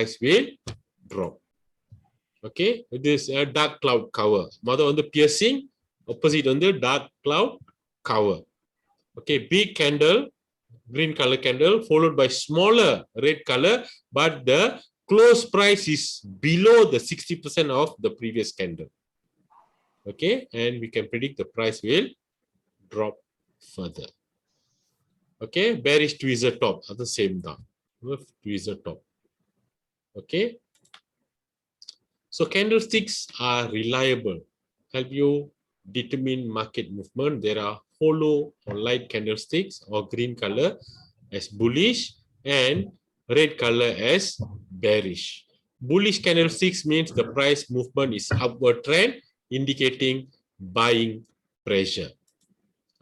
price will drop. Okay, this is a dark cloud cover. Mother on the piercing, opposite on the dark cloud cover. Okay, big candle, green color candle, followed by smaller red color, but the close price is below the 60% of the previous candle. Okay, and we can predict the price will drop further. Okay, bearish tweezer top at the same time. Tweezer top. Okay. So candlesticks are reliable, help you determine market movement. There are hollow or light candlesticks or green color as bullish and red color as bearish. Bullish candlesticks means the price movement is upward trend, indicating buying pressure.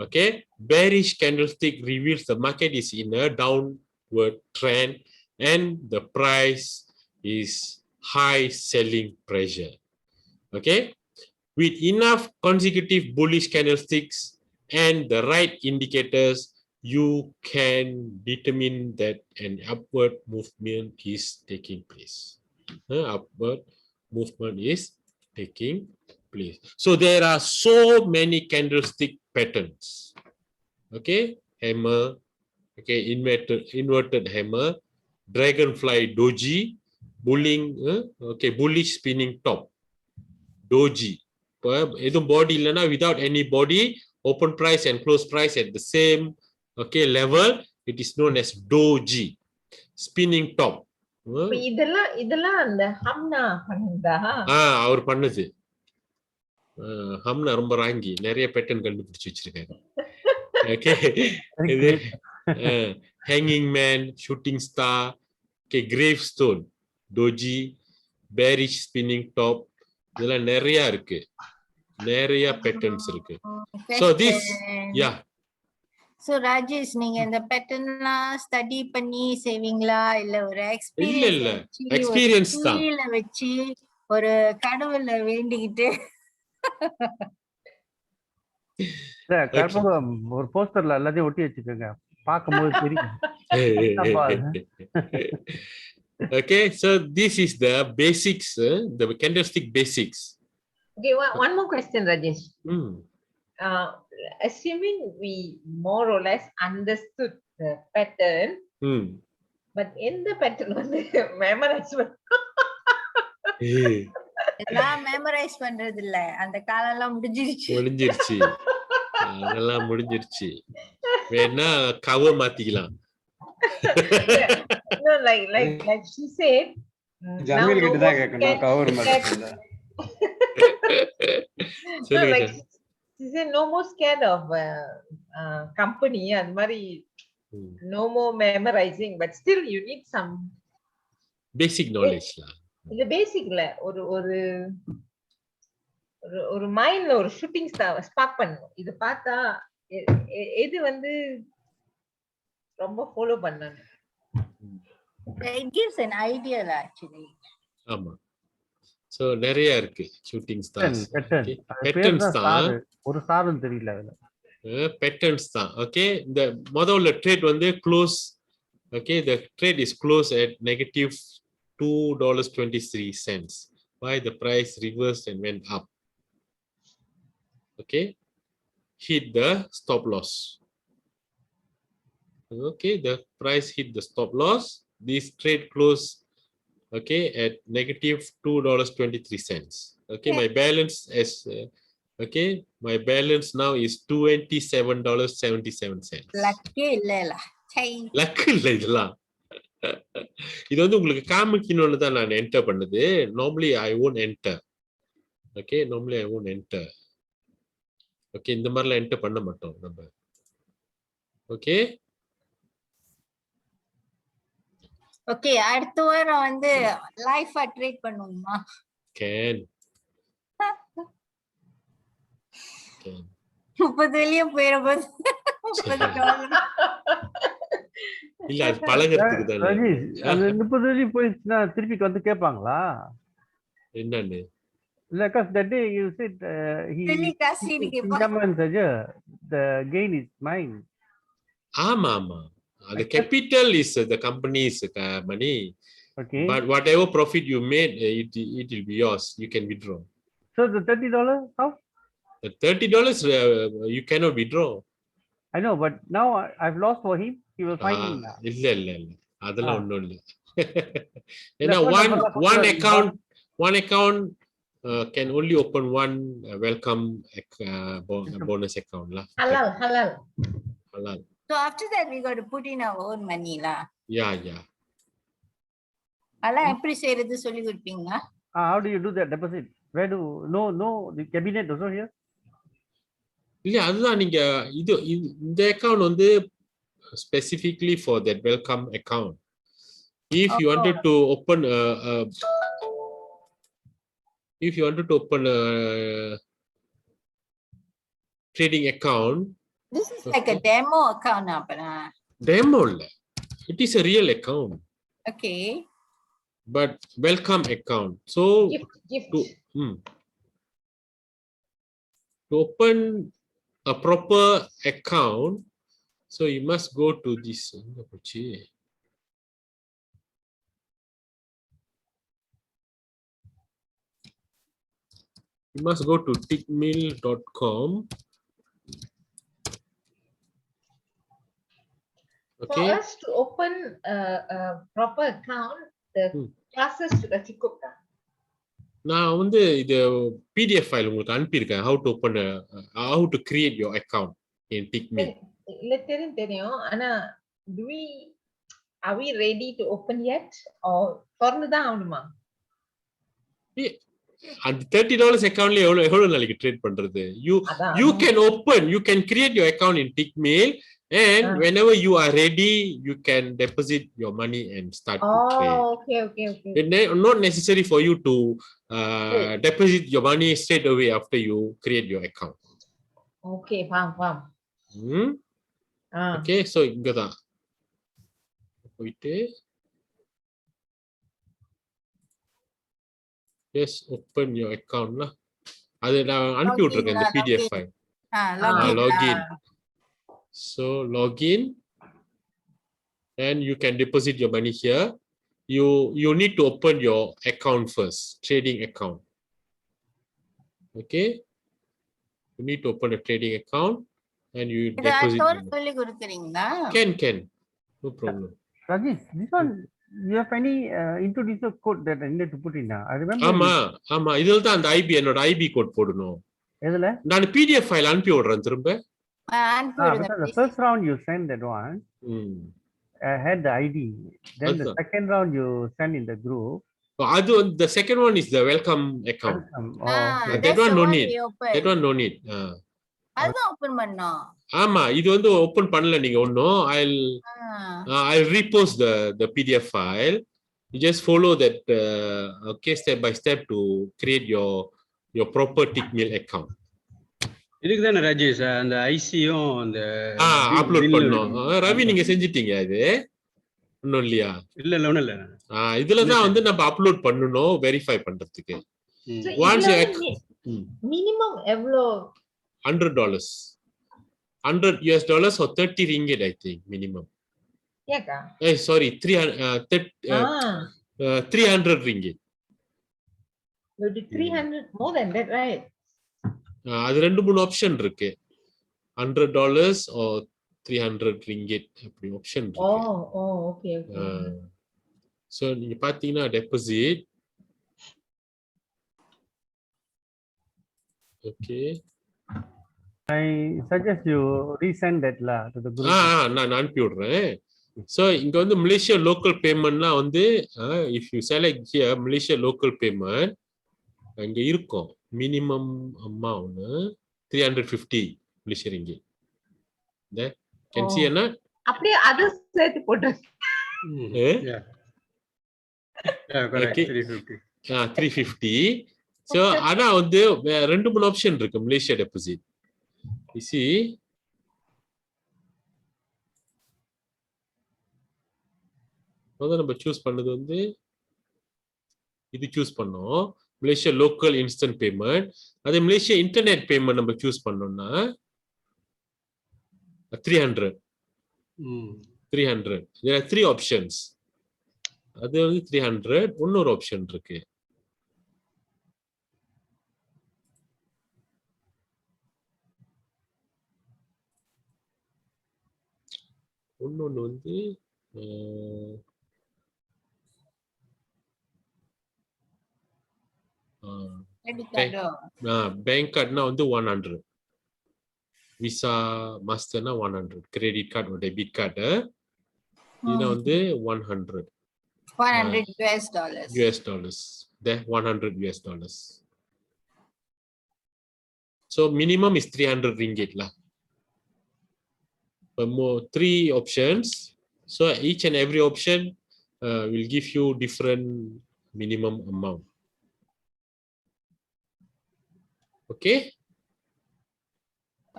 Okay, bearish candlestick reveals the market is in a downward trend and the price is high selling pressure. Okay, with enough consecutive bullish candlesticks and the right indicators, you can determine that an upward movement is taking place. Upward movement is taking place. So there are so many candlestick patterns. Okay, hammer, okay, inverted hammer, dragonfly doji, okay, bullish spinning top, doji. Body without any body, open price and close price at the same level, it is known as doji, spinning top. இதெல்லாம் அந்த ஹம்னா பண்ணுதா? அவர் பண்ணுது. ஹம்னா ரொம்ப ராங்கி, நிறைய pattern கண்டுபிடிச்சு வச்சிருக்காரு. Okay, hanging man, shooting star, okay, gravestone, doji, bearish spinning top, இதெல்லாம் நிறைய இருக்கு, நிறைய patterns இருக்கு. So this, yeah. So Rajesh, நீங்க இந்த பேட்டர்ன்லாம் ஸ்டடி பண்ணி செய்வீங்களா இல்ல ஒரு எக்ஸ்பீரியன்ஸ் தான் வச்சு ஒரு கடவுளை வேண்டிக்கிட்டு? ஒரு போஸ்டர்ல எல்லாத்தையும் ஒட்டி வச்சுக்கோங்க, பார்க்கும்போது தெரியும். Okay, so this is the basics, the candlestick basics. Okay, one more question, Rajesh. Assuming we more or less understood the pattern, but in the pattern memorize எல்லாம் மெமரைஸ் பண்றது இல்ல, அந்த காலம் எல்லாம் முடிஞ்சிருச்சு. அதெல்லாம் முடிஞ்சிருச்சு, வேணா கவர் மாத்திக்கலாம். No, like she said, Jameel கிட்ட தான் கேட்கணும் கவர் மாத்திக்கலாம். So like she said, no more scared of company and mari, no more memorizing, but still you need some basic knowledge la. இது பேசிக்ல ஒரு மைண்ட்ல ஒரு ஷூட்டிங் ஸ்பார்க் பண்ணணும். இது பார்த்தா எது வந்து ரொம்ப ஃபாலோ பண்ணணும். It gives an idea actually. ஆமா, சோ நிறைய இருக்கு ஷூட்டிங் ஸ்டார்ஸ், பேட்டர்ன்ஸ் தான். ஒரு ஸ்டாரும் தெரியல அதுல, பேட்டர்ன்ஸ் தான். ஓகே, இந்த முதல்ல ட்ரேட் வந்து close. Okay, the trade is close at negative $2.23. Why the price reversed and went up? Okay, hit the stop loss. Okay, the price hit the stop loss. This trade closed, okay, at negative $2.23. Okay, my balance is okay, my balance now is $27.77. லக்கே இல்லல, luck இல்ல இதெல்லாம். இது வந்து உங்களுக்கு காமிக்கணும்னு தான் நான் enter பண்ணது. Normally I won't enter. Okay, normally I won't enter. Okay, இந்த மாதிரிலாம் என்டர் பண்ண மாட்டோம் நம்ம. ஓகே ஓகே, அடுத்த வாரம் வந்து லைஃபா ட்ரேட் பண்ணுவோமா? கேன் 30 வெளிய போயிரபோது $30. இல்ல, அது பழகிறதுக்கு தானே. ராஜேஷ், அந்த 30 வெளிய போயிடுச்சுன்னா திருப்பி வந்து கேட்பாங்களா என்னன்னு? இல்ல, cuz that day you said he the gain is mine. ஆமா ஆமா, the capital is the company's money. Okay. But whatever profit you made, it will be yours. You can withdraw. So the $30, how? The $30 you cannot withdraw. I know, but now I've lost for him. He will find me now. இல்ல இல்ல இல்ல அதெல்லாம் Ah. ஒண்ணும் இல்ல. இல்ல, ஏன்னா phone one number தான் one கொடுத்துருவாரு. account can only open one welcome bonus account lah. Halal. Halal. So after that, we got to put in our own money lah. Yeah. அதெல்லாம் எப்படி செய்யறது சொல்லி கொடுப்பீங்களா? How do you do that deposit? Where do no the cabinet also here? இல்ல அதுதான் நீங்க இந்த account வந்து specifically for that welcome account. If you wanted to open a trading account, This is like a demo account அப்பனா. demo இல்ல, it is a real account. Okay. But welcome account. So Gift. to open a proper account, so you must go to this. You must go to tickmill.com. Okay. For us to open a proper account, the classes sudah cukup tak? நான் வந்து இது PDF file உங்களுக்கு அனுப்பியிருக்கேன். How to create your account in Tickmill. இல்ல தெரியும். ஆனா are we ready to open yet? Or திறந்துதான் ஆகணுமா? அந்த $30 accountல எவ்வளவு நாளைக்கு ட்ரேட் பண்றது? You can create your account in Tickmill, and whenever you are ready, you can deposit your money and start to trade. Okay. It's not necessary for you to deposit your money straight away after you create your account. Okay, faham. Okay, so இங்கதான் போயிட்டு yes, open your account lah. அது நான் அனுப்பி விட்டுருக்கேன் இந்த PDF file. Login. So login, and you can deposit your money here. You need to open your account first, trading account. Okay, you need to open a trading account and you deposit. சொல்லி கொடுக்குறீங்களா? Can, no problem. Rajesh, this one, you have any introducer code that I need to put in? I remember. ஆமா இதுல தான் அந்த என்னோட IB code போடணும். எதுல? நான் PDF file அனுப்பி விடுறேன் திரும்ப. The first round you send that one. I had the ID. Then the second round you send in the group. The second one is the welcome account. That one no need. அதான் open பண்ணோம். ஆமா இது வந்து open பண்ணல நீங்க ஒண்ணும். I'll repost the PDF file. You just follow that okay, step by step to create your proper Tickmill account. இதுக்கு தானே ராஜேஷ் அந்த ஐசியும் அந்த அப்லோட் பண்ணோம். ரவி நீங்க செஞ்சிட்டீங்க இது ஒண்ணும் இல்லையா? இல்ல ஒண்ணும் இல்ல. இதுல தான் வந்து நம்ம அப்லோட் பண்ணனும் வெரிஃபை பண்றதுக்கு. Once minimum எவ்வளோ? $100 $100 or 30 ringgit I think minimum. Eka? Sorry, 300 ringgit. Maybe 300 more than that, right? அது ரெண்டு மூணு ஆப்ஷன் இருக்கு. $100 or 300 ringgit அப்படி ஆப்ஷன் இருக்கு. Okay. So நீங்க பாத்தீங்கன்னா deposit. Okay. I suggest you resend that la to the group. நான் அனுப்பி விடுறேன். So இங்க வந்து மலேசியா லோக்கல் பேமெண்ட்னா வந்து if you select here Malaysia local payment அங்க இருக்கும் minimum amount 350 Malaysia ringgit. That can see என்ன? அப்படியே அது சேர்த்து போடு. Yeah, correct. 350. So ஆனா வந்து ரெண்டு மூணு ஆப்ஷன் இருக்கு மலேசியா டெபாசிட். You see, நம்ம சூஸ் பண்ணது வந்து இது சூஸ் பண்ணோம் மலேசியா லோக்கல் இன்ஸ்டன்ட் பேமெண்ட். அதே மலேசியா இன்டர்நெட் பேமெண்ட் நம்ம சூஸ் பண்ணோம்னா 300. There are three options. அது வந்து 300. இன்னொரு ஆப்ஷன் இருக்கு. இன்னொன்னு வந்து பேங்க் கார்டுனா வந்து 100. விசா மாஸ்டர்னா 100. கிரெடிட் கார்டு டெபிட் கார்டு இதுனா வந்து 100. 100 US dollars. US dollars. There 100 US dollars. So minimum is 300 ringgit lah. But more 3 options. So each and every option will give you different minimum amount. Okay?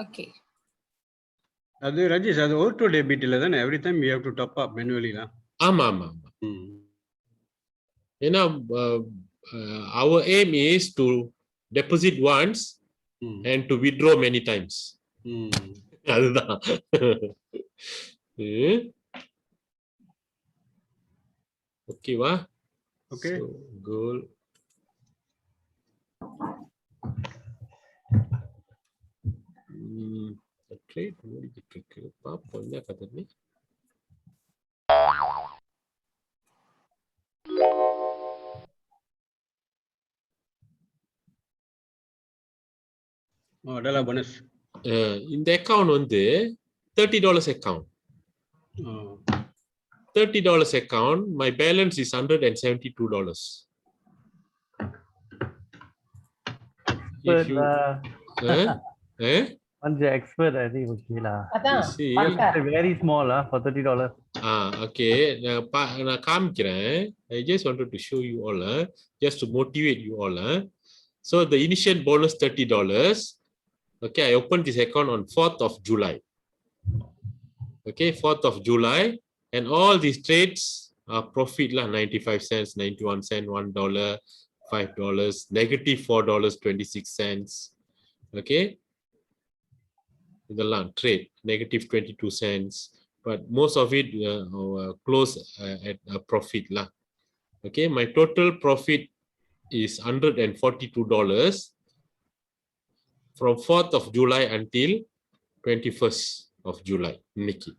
Okay. அது ராஜேஷ் அது auto debit இல்ல தானே? Every time we have to top up manually lah. ஆமா ஆமா ஆமா. ஏன்னா our aim is to deposit once and to withdraw many times. அதுதான். ஓகேவா? Okay. So, goal. Trade முடிஞ்சிட்டு இருக்கு. பாப்போம் என்ன கதைன்னு. Dollar bonus. இந்த அக்கவுண்ட் வந்து $30 account. $30 account, my balance is $172. If you once you're expert, I think okay lah. அதான் see, Very small for $30. okay. நான் காமிக்கிறேன். I just wanted to show you all, just to motivate you all. So the initial bonus $30. Okay, I opened this account on 4th of July. Okay, 4th of July, and all these trades are profit lah, 95 cents, 91 cents, $1, $5, negative $4.26. Okay, இதெல்லாம் trade negative 22 cents, but most of it close at a profit lah. Okay, my total profit is $142 from 4th of July until 21st of July. Nikki.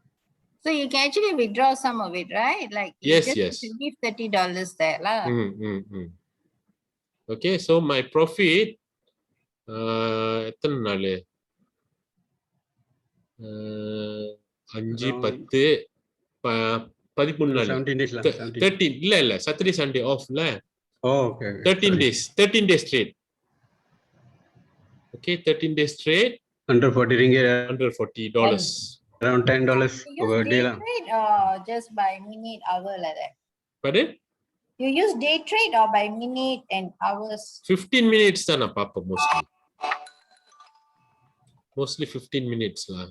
So you can actually withdraw some of it, right? Like Yes, you just yes. have to give $30 there lah. Okay, so my profit எத்தனை நாள் 5 10 13 நாள் 17 days lah. 13 இல்ல Saturday Sunday off ல. Okay. 13 days trade. Okay, 13 days trade. 140 ringgit. $140. Around $10 You over use day day lah. trade or just by minute, hour like that? Pardon? You use day trade or by minute and hours? 15 minutes தான் நான் பார்ப்பேன் mostly. Mostly 15 minutes lah.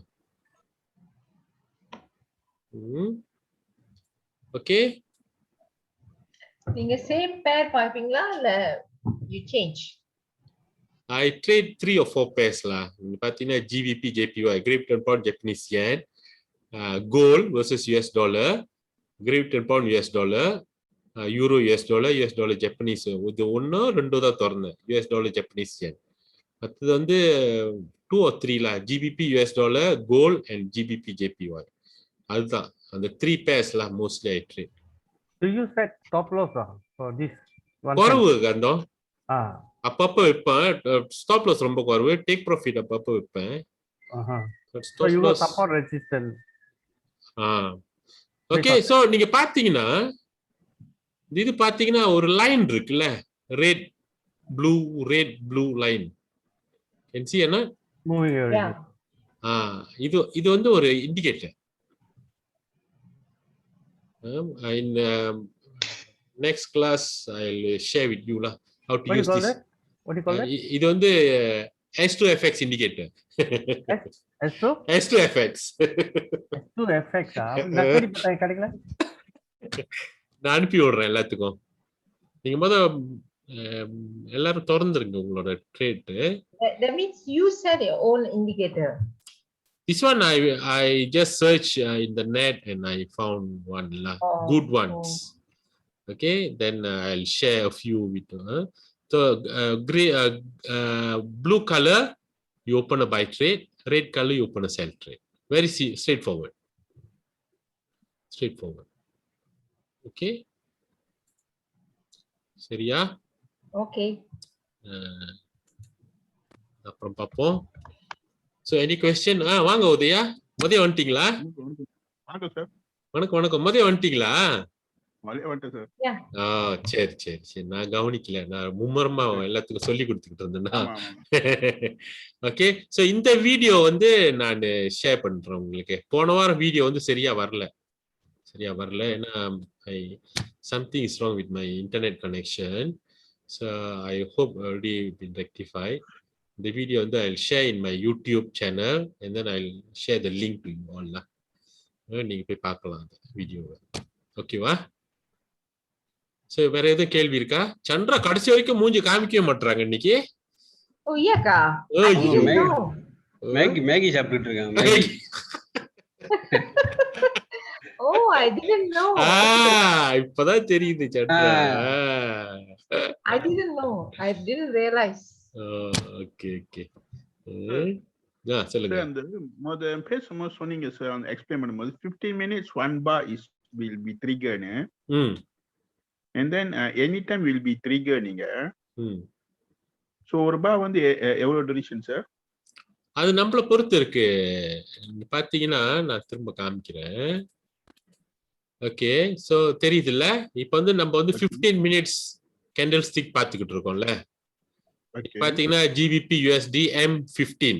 Okay. நீங்க same பேர் பார்ப்பீங்களா இல்ல you change? I trade 3 or 4 pairs lah. பார்த்தீங்கன்னா GBP, JPY, Great Britain Pound, Japanese Yen, Gold versus US dollar, Great Britain Pound, US dollar, Euro, US dollar, Japanese. இது ஒண்ணோ ரெண்டோ தான் திறந்தேன். US dollar, Japanese Yen. அது வந்து 2 or 3 lah. GBP, US dollar, Gold and GBP, JPY. அதுதான் அந்த 3 pairs lah mostly I trade. Do you set stop loss for this one? குறவு கந்தம். அப்பப்ப வைப்பேன். ஸ்டாப் லாஸ் ரொம்ப குறைவு. டேக் ப்ராஃபிட் அப்பப்ப வைப்பேன். So you will support resistance. Okay, so நீங்க பாத்தீங்கன்னா இது பாத்தீங்கன்னா ஒரு லைன் இருக்குல்ல, red blue line. Can see என்ன? Moving average. இது வந்து ஒரு indicator. In next class I'll share with you lah how to use this. What do you call that? இது வந்து S2FX indicator. S2FX. S2FX நான் கிடைக்கல. நான் அனுப்பி விடுறேன் எல்லாத்துக்கும். நீங்க எல்லாரும் திறந்துருங்க உங்களோட trade. That means you set your own indicator. This one I just searched in the net and I found one lah. Good ones. Okay, then I'll share a few with so blue color you open a buy trade, red color you open a sell trade. Very straightforward. Okay, சரியா? Okay. அப்புறம் பார்ப்போம். So any question? வாங்க உதயா, மதியம் வந்துட்டீங்களா? வணக்கம் sir. வணக்கம், மதியம் வந்துட்டீங்களா? வந்துட்டேன் சார். சரி, நான் கவனிக்கல, நான் மும்மரமா எல்லாத்துக்கும் சொல்லி கொடுத்துக்கிட்டு இருந்தேன்னா. ஓகே, சோ இந்த வீடியோ வந்து நான் ஷேர் பண்றேன் உங்களுக்கு. போன வாரம் வீடியோ வந்து சரியா வரல, ஏன்னா something is wrong with my internet connection, so I hope already been rectified. The video வந்து I'll share in my YouTube channel and then I'll share the link to you all lah. நீங்க போய் பார்க்கலாம் அந்த வீடியோவை. ஓகேவா? So வேற ஏதாவது கேள்வி இருக்கா? சந்திரா கடைசி வரைக்கும் மூஞ்சி காமிக்கவே மாட்டறாங்க இன்னைக்கு. Oh iyakah? மேகி சாப்பிட்டுட்டு இருக்காங்க. Oh, I didn't know. இப்பதான் தெரியுது Chandra. I didn't know. I didn't realize. Okay. சொல்லுங்க. அந்த பேசும்போது சொன்னீங்க சார், அந்த எக்ஸ்பிளைன் பண்ணும்போது 15 minutes 1 bar will be triggered. And then anytime will be triggered நீங்க. So ஒரு bar வந்து எவ்வளவு டியூரேஷன் சார்? அது நம்மள பொறுத்து இருக்கு. பாத்தீங்கன்னா நான் திரும்ப காமிக்கிறேன். ஓகே, சோ தெரியுதுல்ல? இப்போ வந்து நம்ம வந்து 15 minutes கேண்டில் ஸ்டிக் பாத்துக்கிட்டு இருக்கோம்ல. பாத்தீங்கன்னா GBP USD M15.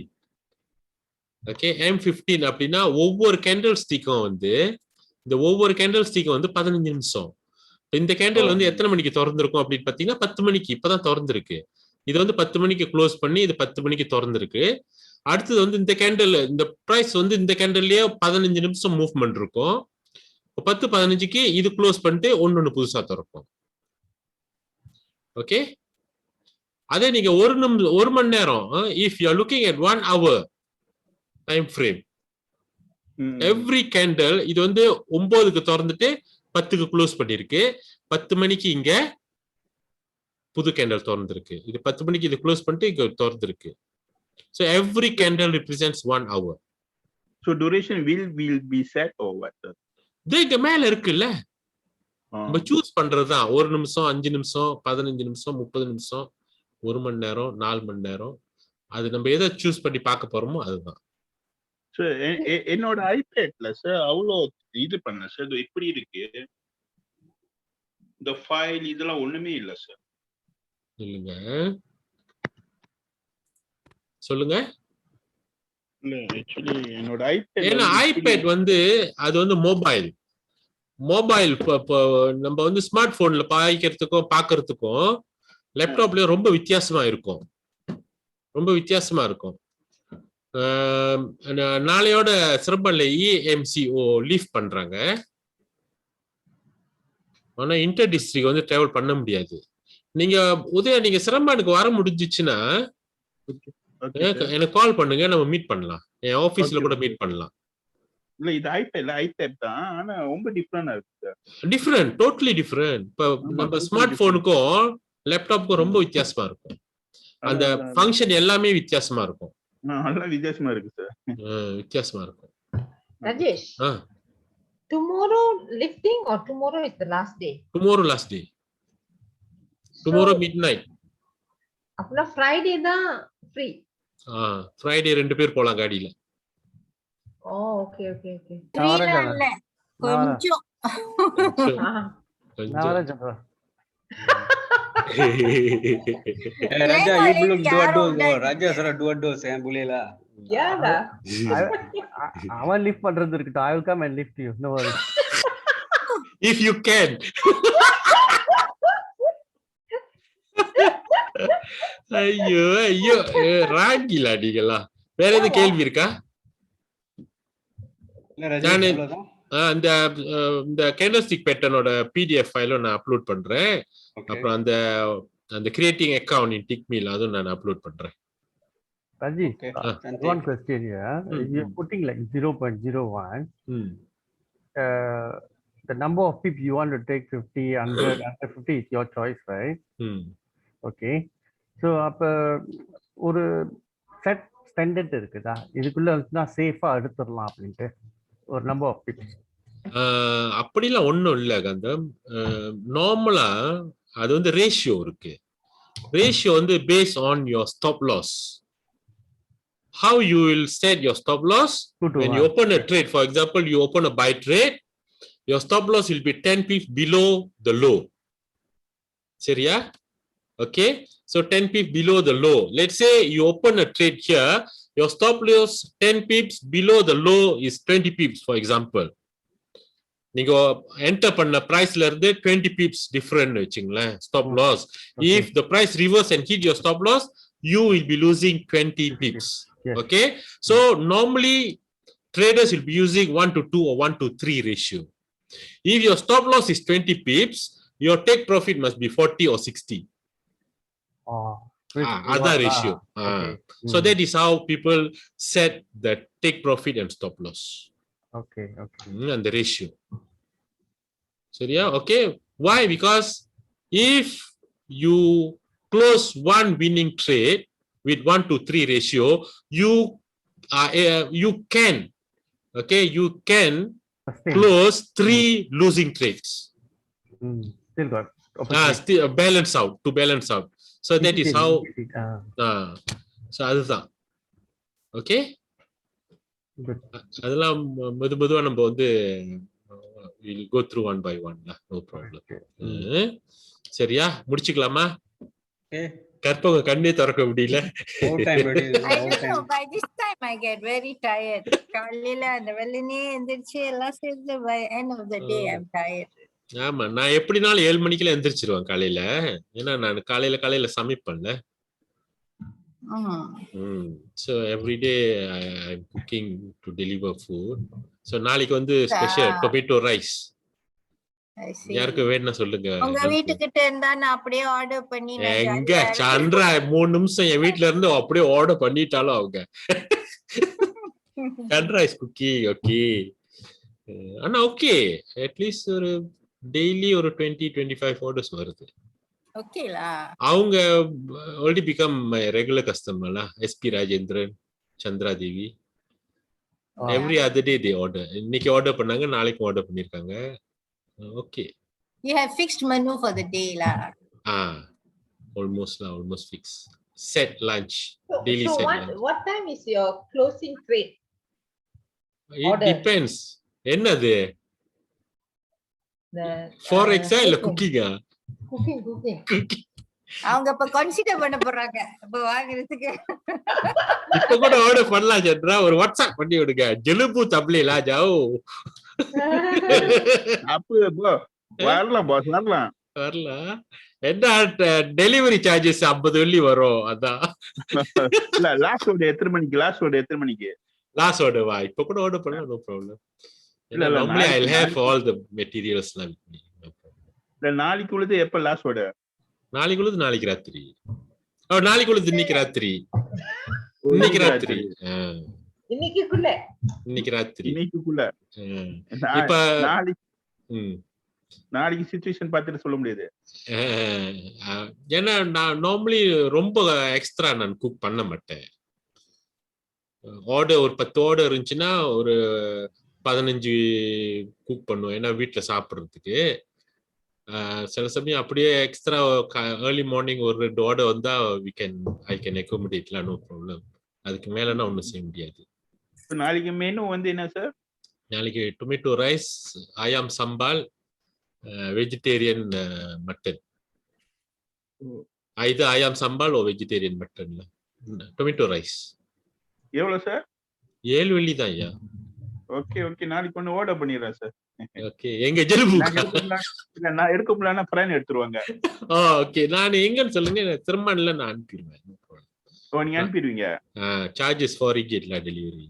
Okay, M15 அப்படின்னா ஒவ்வொரு கேண்டில் ஸ்டிக்கும் வந்து இந்த ஒவ்வொரு கேண்டில் ஸ்டிக்கும் வந்து 15 நிமிஷம். இந்த கேண்டில் வந்து எத்தனை மணிக்கு திறந்திருக்கும் அப்படின்னு பாத்தீங்கன்னா 10 மணிக்கு இப்பதான் திறந்திருக்கு. இது வந்து 10 மணிக்கு க்ளோஸ் பண்ணி இது 10 மணிக்கு திறந்திருக்கு. அடுத்தது வந்து இந்த கேண்டில், இந்த பிரைஸ் வந்து இந்த கேண்டில்லயே 15 நிமிஷம் மூவ்மெண்ட் இருக்கும். 10-15க்கு இது க்ளோஸ் பண்ணிட்டு ஒன்னு புதுசா திறக்கும். ஓகே, அதே நீங்க ஒரு மணி நேரம், if you are looking at 1 hour time frame, every candle இது வந்து 9க்கு திறந்துட்டு 10க்கு க்ளோஸ் பண்ணிருக்கு. 10 மணிக்கு இங்க புது கேண்டில் திறந்திருக்கு. இது 10 மணிக்கு இது க்ளோஸ் பண்ணிட்டு இங்க திறந்திருக்கு. So every candle represents 1 hour. So duration will be set or what? இங்க மேல இருக்குல்ல, நம்ம சூஸ் பண்றதுதான். 1 நிமிஷம், 5 நிமிஷம், 15 நிமிஷம், 30 நிமிஷம், 1 மணி நேரம், 4 மணி நேரம். அது நம்ம எதை சூஸ் பண்ணி பார்க்க போறோமோ அதுதான். என்னோட ஐபேட்ல சார் அவ்வளோ இது பண்ண சார், இது எப்படி இருக்கு, இந்த ஃபைல் இதெல்லாம் ஒண்ணுமே இல்ல சார். இல்லங்க, சொல்லுங்க. இல்ல ஆக்சுவலி என்னோட ஐபேட், ஏன்னா ஐபேட் வந்து அது வந்து மொபைல் நம்ம வந்து ஸ்மார்ட் போன்ல பாய்க்கிறதுக்கும் பாக்குறதுக்கும் லேப்டாப்லயும் ரொம்ப வித்தியாசமா இருக்கும். நாளையோட சிறப்பால EMCO லீவ் பண்றாங்க. ஆனா இன்டர் டிஸ்ட்ரிக்ட் வந்து டிராவல் பண்ண முடியாது. நீங்க நீங்க சிரம்பானுக்கு வர முடிஞ்சிச்சுன்னா எனக்கு கால் பண்ணுங்க, நம்ம மீட் பண்ணலாம். என் ஆபீஸ்ல கூட மீட் பண்ணலாம். இல்ல இது ஐபேட் தான், ஆனா ரொம்ப டிஃபரண்டா இருக்கு. Different, totally different. இப்ப நம்ம ஸ்மார்ட் போனுக்கும் லேப்டாப்க்கும் ரொம்ப வித்தியாசமா இருக்கும். அந்த ஃபங்க்ஷன் எல்லாமே வித்தியாசமா இருக்கும். நல்லா வித்தியாசமா இருக்கு சார். வித்தியாசமா இருக்கும். Rajesh, tomorrow lifting or tomorrow is the last day? Tomorrow last day. Tomorrow midnight. அப்பனா Friday தான் free. Friday 2 பேர் போலாம் காடியில. Okay. இல்ல கொஞ்சம் Raja, you belum dua-dua go. Raja sara dua-dua saya boleh lah. Yeah lah. I will lift பண்றது இருக்கட்டும். I will come and lift you. No worries. If you can. ஐயோ ராங்கிலா நீங்களா. வேற எது கேள்வி இருக்கா? இந்த கேண்டல்ஸ்டிக் பேட்டர்னோட PDF ஃபைலும் நான் அப்லோட் பண்றேன். அப்புறம் அந்த கிரியேட்டிங் அக்கவுண்ட் இன் டிக்மீல் அதுவும் நான் அப்லோட் பண்றேன். Raji, one question here. You're putting like 0.01. the number of people you want to take 50, 100, 150 is your choice, right? Okay. So அப்ப ஒரு செட் ஸ்டாண்டர்ட் இருக்குதா, இதுக்குள்ள வந்துனா சேஃபா எடுத்துடலாம் அப்படின்ட்டு ஒரு நம்பர் ஆஃப் பீப்புள்? அப்படிலாம் ஒண்ணும் இல்ல கந்தம். நார்மலா அது வந்து ரேஷியோ இருக்கு. ரேஷியோ வந்து based on your stop loss. How you will set your stop loss? When you open a trade, for example, you open a buy trade, your stop loss will be 10 pips below the low. Seriya? Okay, so 10 pips below the low. Let's say you open a trade here, your stop loss 10 pips below the low is 20 pips, for example. நீங்க enter பண்ண priceல இருந்து 20 pips different வெச்சுங்களேன் stop loss. If the price reverse and hit your stop loss, you will be losing 20 pips. Okay, so normally traders will be using 1:2 or 1:3 ratio. If your stop loss is 20 pips, your take profit must be 40 or 60. Other ratio. So that is how people set the take profit and stop loss. Okay. And the ratio. So yeah, okay. Why? Because if you close one winning trade with 1:3 ratio, you can, okay, you can close 3 losing trades. Still got still balance out, to balance out. So that is how. So அதுதான். Okay. அதெல்லாம் மெதுவா நம்ம வந்து we'll go through one by one. No problem. சரியா, முடிச்சுக்கலாமா? கற்பகம் கண்ணே திறக்க முடியல. I don't know, by this time I get very tired. காலையில அந்த வெள்ளனே எந்திரிச்சு எல்லாம் சேர்ந்து by end of the day I'm tired. ஆமா, நான் எப்படினாலும் 7 மணிக்கெல்லாம் எந்திரிச்சிருவேன் காலையில. ஏன்னா நான் காலையில சமைப்பேன்ல. So every day I'm cooking to deliver food. So நாளைக்கு வந்து ஸ்பெஷல் டொமேட்டோ ரைஸ். யாருக்கு வேணும்னா சொல்லுங்க. உங்க வீட்டுக்கிட்ட இருந்தா நான் அப்படியே ஆர்டர் பண்ணி எங்க சந்திரா 3 நிமிஷம் என் வீட்ல இருந்து அப்படியே ஆர்டர் பண்ணிட்டாலும் அவங்க. Chandra is cooking. ஓகே, ஆனா ஓகே, அட்லீஸ்ட் ஒரு டெய்லி ஒரு 20-25 ஆர்டர்ஸ் வருது. ஓகேலா, அவங்க already become my regular customer lah. SP Rajendran, Chandra Devi. Every other day they order. இன்னைக்கு ஆர்டர் பண்ணாங்க, நாளைக்கு ஆர்டர் பண்ணிருக்காங்க. Okay. You have fixed menu for the day lah. Almost fixed. Set lunch, daily set lunch. What time is your closing trade? It depends. என்னது? Forex இல்ல cooking? Cooking. அவங்க இப்ப consider பண்ண போறாங்க இப்ப வாங்குறதுக்கு. இப்ப கூட ஆர்டர் பண்ணலாம் சந்திரா, ஒரு வாட்ஸ்அப் பண்ணி விடுங்க. ஜெலுபு தப்லேலா ஜாओ. அப்ப வரலாம் பாஸ், வரலாம். என்ன டெலிவரி சார்ஜஸ் 50 வெள்ளி வரும். அதான் இல்ல, லாஸ்ட் ஆர்டர் எத்தனை மணிக்கு? லாஸ்ட் ஆர்டர் வா, இப்ப கூட ஆர்டர் பண்ணலாம், நோ ப்ராப்ளம். இல்ல, normally I'll have all the materials with me. இல்ல, நாளைக்கு உள்ளது எப்ப லாஸ்ட் ஆர்டர்? நாளைக்கு உள்ளது நாளைக்கு ராத்திரி. நாளைக்கு உள்ளது இன்னைக்கு ராத்திரி. இன்னைக்கு ராத்திரி. இப்ப நாளைக்கு சிச்சுவேஷன் பார்த்துட்டு சொல்ல முடியாது. ஏன்னா நான் நார்மலி ரொம்ப எக்ஸ்ட்ரா நான் குக் பண்ண மாட்டேன். ஆர்டர் ஒரு 10 ஆர்டர் இருந்துச்சுன்னா ஒரு 15 குக் பண்ணுவேன், ஏன்னா வீட்டுல சாப்பிடுறதுக்கு. சில சமயம் அப்படியே எக்ஸ்ட்ரா ஏர்லி மார்னிங் ஒரு 2 ஆர்டர் வந்தா ஐ கேன் அக்கோமடேட்லாம், நோ ப்ராப்ளம். அதுக்கு மேலனா ஒன்றும் செய்ய முடியாது. நாளைக்கு மெனு வந்து என்ன சார்? நாளைக்கு டொமேட்டோ ரைஸ், ஆயாம் சம்பால், வெஜிடேரியன் மட்டன். இது ஆயாம் சம்பால் ஓ வெஜிடேரியன் மட்டன்ல டொமேட்டோ ரைஸ். எவ்வளவு சார்? 7 வெள்ளி தான் ஐயா. ஓகே, நாளைக்கு ஒன்னு ஆர்டர் பண்ணிடுறேன் சார். ஓகே, எங்க ஜெலுபு நான் எடுக்க முடியலன்னா பிளான் எடுத்துருவாங்க. ஓகே, நான் எங்கன்னு சொல்லுங்க, திருமணல நான் அனுப்பிடுவேன். நீங்க அனுப்பிடுவீங்க? சார்ஜஸ் ஃபார் ரிஜெட்ல டெலிவரி.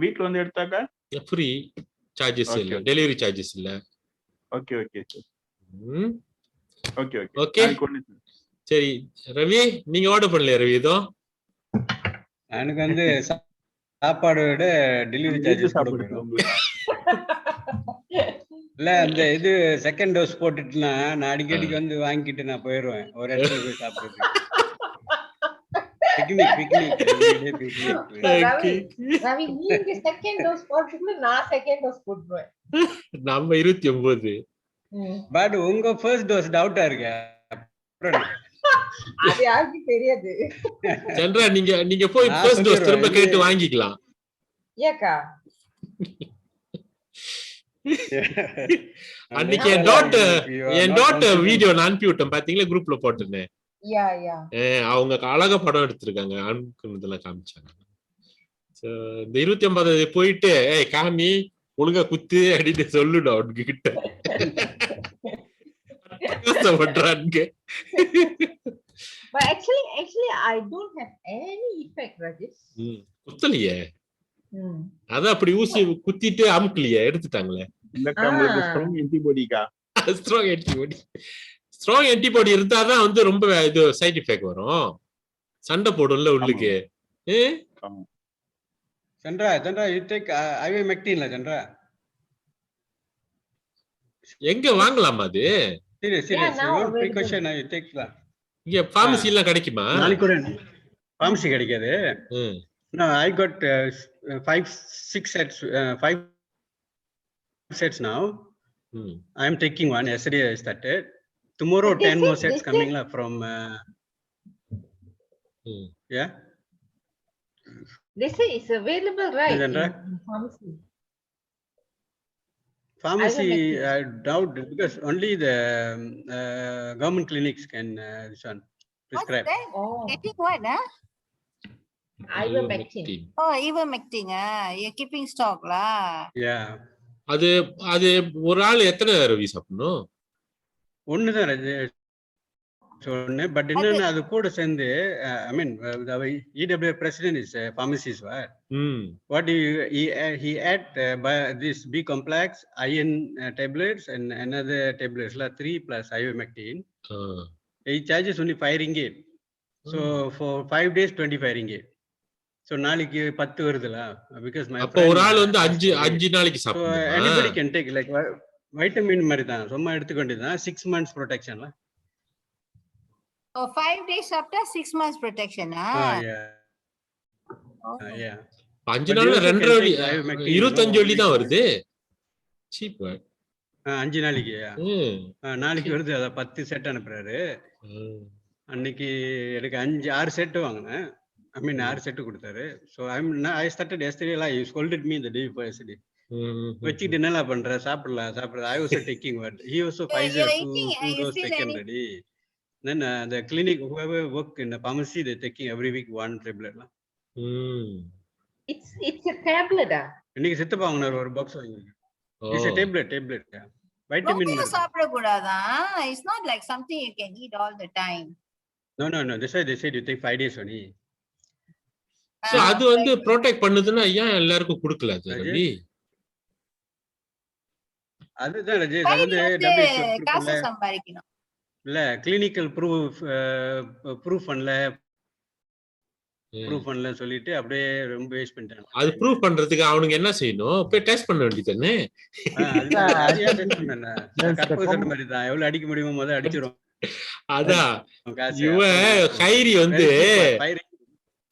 வீட்ல வந்து எடுத்தாக்க ஃப்ரீ, சார்ஜஸ் இல்ல, டெலிவரி சார்ஜஸ் இல்ல. ஓகே. சரி ரவி, நீங்க ஆர்டர் பண்ணலையா ரவி? இதோ எனக்கு வந்து சாப்பாடு விட டெலிவரி சார்ஜஸ் இல்ல அந்த இது செகண்ட் டோஸ் போட்டுட்டுனா நான் அடிக்கடிக்கு வந்து வாங்கிட்டு நான் போயிடுவேன் ஒரு இடத்துல போய் சாப்பிடுறதுக்கு. Picnic everyday picnic. ரவி நீங்க செகண்ட் டோஸ் போட்டுட்டு நான் செகண்ட் டோஸ் போட்டுருவேன். நம்ம 29. பட் உங்க ஃபர்ஸ்ட் டோஸ் டவுட்டா இருக்கு. அது யாருக்கு தெரியாது. சந்திரா நீங்க போய் நான் ஃபர்ஸ்ட் டோஸ் சொல்லிடுறேன். திரும்ப கேட்டு வாங்கிக்கலாம். ஏக்கா அன்னைக்கு என் டாட்டர் வீடியோ நான் அனுப்பி விட்டேன் பாத்தீங்களா, குரூப்ல போட்டேன்னு. யா யா அவங்க அழகா படம் எடுத்திருக்காங்க, அனுப்புனதெல்லாம் காமிச்சாங்க. இந்த 29 போயிட்டு காமி ஒழுங்கா குத்து அப்படின்னு சொல்லுடா அவனுக்கு கிட்ட கஷ்டப்படுறானுங்க. but actually I don't have any effect, Rajesh. குத்தலையே, அதான் அப்படி ஊசி குத்திட்டு அமுக்கலையே, எடுத்துட்டாங்களே. உங்களுக்கு ஸ்ட்ராங் ஆன்டிபாடிக்கா? ஸ்ட்ராங் ஆன்டிபாடி இருந்தாதான் வந்து ரொம்ப இது சைடு எஃபெக்ட் வரும், சண்டை போடும்ல உள்ளுக்கு. Chandra you take ivermectin Chandra? எங்க வாங்கலாமா அது? சரி precaution you take la. இங்க பார்மசி எல்லாம் கிடைக்குமா? நாளைக்கு கூட பார்மசி கிடைக்காது. No, I got 5-6 sets 5 sets now. I am taking one. Yesterday I started. Tomorrow 10 more sets coming la from yeah. They say it's available, right? In pharmacy. Pharmacy, I doubt because only the government clinics can prescribe. What's that? Oh, Getting what, huh? ivermectin. Oh, ivermectin, you're keeping stock lah. Yeah. அது ஒரு ஆள் எத்தனை ரவி சாப்பிடணும்? ஒண்ணுதான் சொன்ன. But என்னன்னா அது கூட சேர்ந்து I mean EW president is pharmacist, right? What do he add this B complex, iron tablets and another tablets la 3 plus ivermectin. He charges only 5 ringgit. So for 5 days 25 ringgit. So நாளைக்கு 10 வருதுல, because my அப்ப ஒரு ஆள் வந்து 5 நாளைக்கு சாப்பிடணும். Anybody can take like vitamin மாதிரி தான், சும்மா எடுத்துக்க வேண்டியதுதான். 6 months protection la. Oh, 5 days after 6 months protection, yeah. Yeah. 5 நாள்ல 2 வழி 25 வழி தான் வருது. சீப். 5 நாளைக்கு நாளைக்கு வருது. அத 10 செட் அனுப்புறாரு. அன்னைக்கு எனக்கு 6 செட் வாங்கினேன். I mean 6 செட் கொடுத்தாரு. So I started yesterday la. He scolded me the day before yesterday. வச்சிட்டு என்னல பண்ற, சாப்பிடலாம். I was taking what he also Pfizer 2 dose taken already. Then the clinic, whoever work in the pharmacy, they're taking every week 1 tablet la. It's a tablet இன்னைக்கு சித்தப்பா வாங்குனார் ஒரு box வாங்கிருக்கேன். It's a tablet vitamin. ரொம்ப சாப்பிட கூடாதா? It's not like something you can eat all the time. No, they said you take 5 days only. So அது வந்து protect பண்ணுதுன்னா ஏன் எல்லாருக்கும் கொடுக்கல அது ரவி? அதுதான் ரஜேஷ், அது வந்து காசு சம்பாதிக்கணும் இல்ல, கிளினிக்கல் ப்ரூஃப் பண்ணல சொல்லிட்டு அப்படியே ரொம்ப வேஸ்ட் பண்ணிட்டாங்க. அது ப்ரூஃப் பண்றதுக்கு அவனுங்க என்ன செய்யணும்? போய் டெஸ்ட் பண்ண வேண்டியதுதானே. சொன்ன மாதிரி தான், எவ்வளவு அடிக்க முடியுமோ முதல்ல அடிச்சிரும். அதான் இவன் கைரி வந்து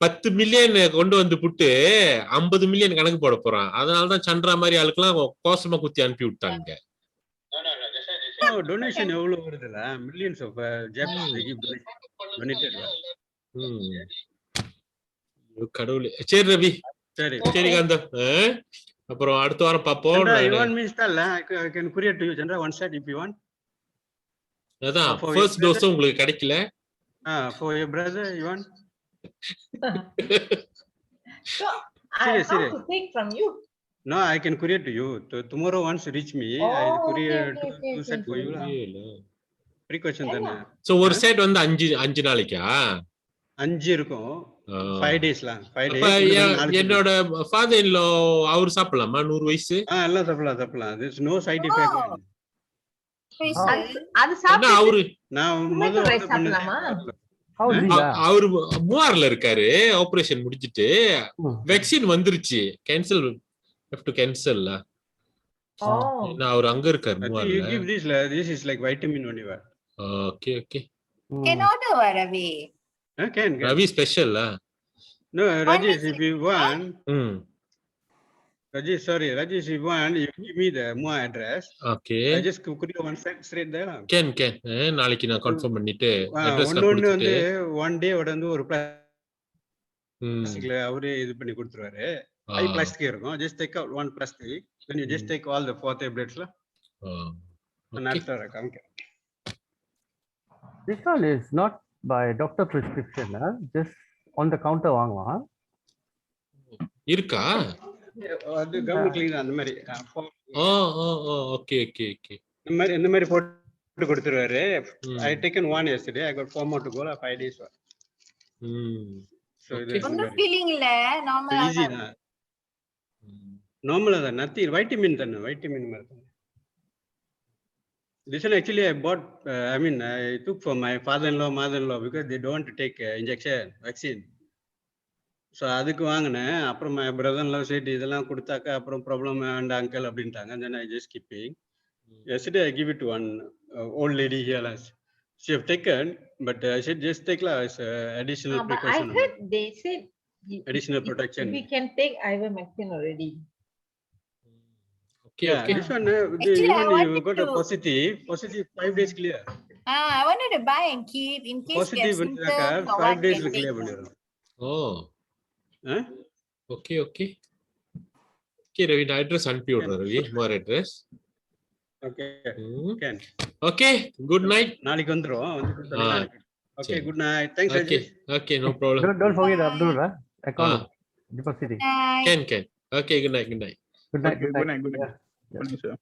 10 மில்லியன் கொண்டு வந்து புட்டு 50 மில்லியன் கணக்கு போட போறான். அதனாலதான் சந்திரா மாதிரி ஆளுக்கெல்லாம் கோசமா குத்தி அனுப்பி விட்டாங்க. டொனேஷன் எவ்வளவு வருதுல, மில்லியன்ஸ் ஆஃப் கடவுளே. சரி ரவி, சரி காந்தம், அப்புறம் அடுத்த வாரம் பாப்போம். அதான் ஃபர்ஸ்ட் டோஸ் உங்களுக்கு கிடைக்கல. For your brother you want? So I have to take from you. No, I can courier to you. Tomorrow once you reach me, I'll courier two set for you. Precaution தானே. So ஒரு set வந்து 5 நாளைக்கா? 5 இருக்கும். 5 days la. 5 days. என்னோட father in law அவர் சாப்பிடலாமா? 100 வயசு. எல்லாம் சாப்பிடலாம். There's no side effect. அது சாப்பிட்டா அவரு நான் முதல்ல சாப்பிடலாமா? அவரு மூவார்ல இருக்காரு, ஆபரேஷன் முடிச்சிட்டு வேக்சின் வந்துருச்சு, cancel, have to cancel. Oh. நான் அவர் அங்க இருக்கார் I think மூவார்ல. you give this, this is like vitamin only. What? Okay okay. Can order what, Ravi? Can. Ravi special. No, Rajesh, is if you want, ம். Rajesh, sorry, Rajesh, if you want, you give me the Mua address. Okay. I just could you one set straight there. Can நாளைக்கு நான் confirm பண்ணிட்டு address நான் ஒன்னு வந்து கொடுத்துட்டு one day வந்து ஒரு ம். பிளாஸ்டிக்ல அவரே இது பண்ணி கொடுத்துருவாரு. ஹை பிளாஸ்டிக் இருக்கும். Just take out one plastic. Then you just take all the 4 tablets la. Okay. This one is not by doctor prescription, just on the counter வாங்குவான். இருக்கா? அது கவர்மெண்ட் கிளினிக் அந்த மாதிரி. Okay okay okay. இந்த மாதிரி போட்டு கொடுத்துருவாரு. I taken one yesterday. I got 4 more to go. 5 days. So இது ஒன்னும் ஃபீலிங் இல்ல, நார்மலா easy தான். நார்மலா தான், nothing. வைட்டமின் தானே, வைட்டமின் மாதிரி தான். This one actually I bought, I took for my father-in-law, mother-in-law because they don't want to take injection, vaccine. So அதுக்கு வாங்கினேன். அப்புறம் my brother-in-law said இதெல்லாம் கொடுத்தாக்க அப்புறம் ப்ராப்ளம் and uncle அப்படின்ட்டாங்க. And then I just keeping. Yesterday I give it to one old lady here. She have taken, but I said just take as additional precaution. But I heard they said Additional protection. We can take ivermectin already. Okay, Yeah, okay. this one Actually, I even you wanted got a to- positive 5 days clear. I wanted to buy and keep in case Positive there's வந்துட்டாக்க symptoms or 5 what days can clear take. பண்ணிரும். Okay okay okay. Ravi நான் address அனுப்பி விடுறேன். ரவி மோர் address. Okay. Can. Okay good night. நாளைக்கு வந்துரும். வந்து கொடுத்தா Okay, good night. Thanks okay Rajesh. Okay no problem. Don't forget Abdul, account depositing. Can okay good night good night. Good night. Okay, good night. Good night, sir.